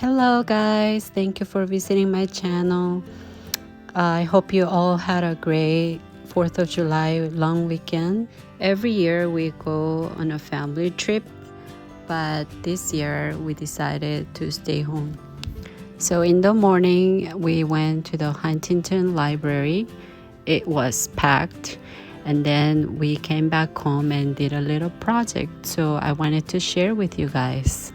Hello guys, thank you for visiting my channel. I hope you all had a great 4th of July long weekend. Every year we go on a family trip, but this year we decided to stay home. So in the morning we went to the Huntington Library. It was packed, and then we came back home and did a little project, so I wanted to share with you guys.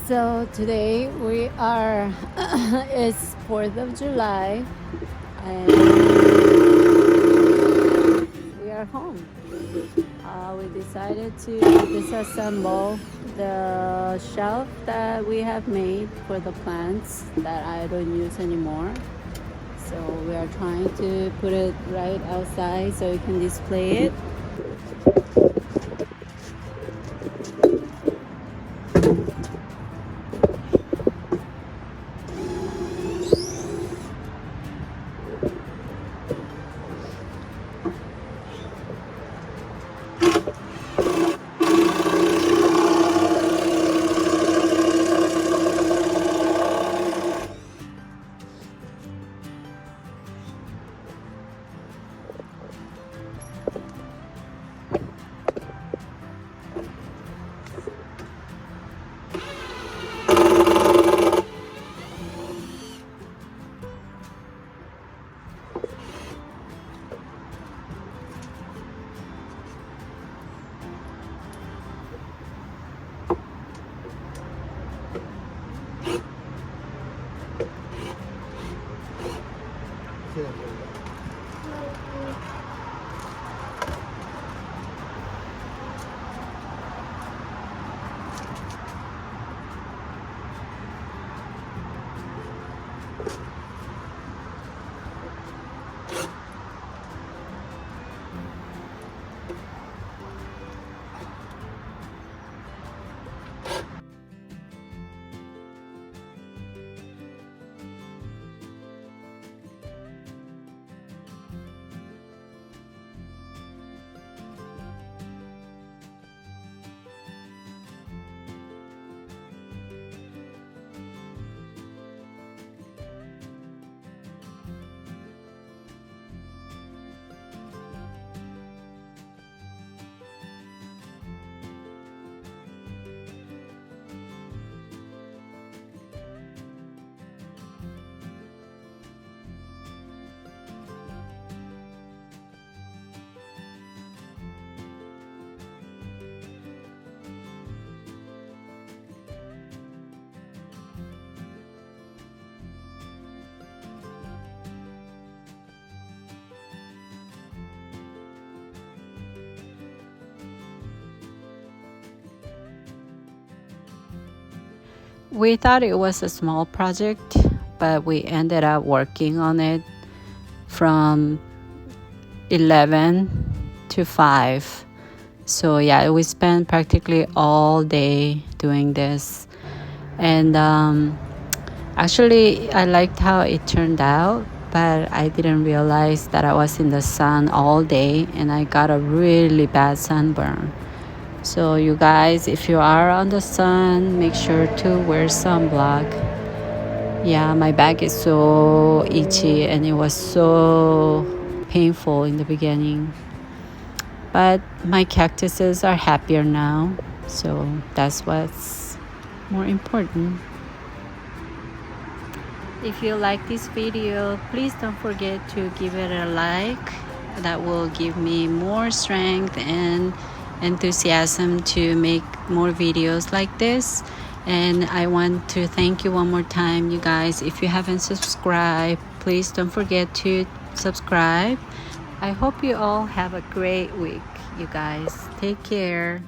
So today we are it's 4th of July and we are home. We decided to disassemble the shelf that we have made for the plants that I don't use anymore. So we are trying to put it right outside so you can display it. We thought it was a small project, but we ended up working on it from 11 to 5. So yeah, we spent practically all day doing this. And actually, I liked how it turned out, but I didn't realize that I was in the sun all day and I got a really bad sunburn. So you guys, if you are on the sun, make sure to wear sunblock. Yeah, my back is so itchy and it was so painful in the beginning. But my cactuses are happier now, so that's what's more important. If you like this video, please don't forget to give it a like. That will give me more strength and enthusiasm to make more videos like this. And I want to thank you one more time, you guys. If you haven't subscribed, please don't forget to subscribe. I hope you all have a great week, you guys. Take care.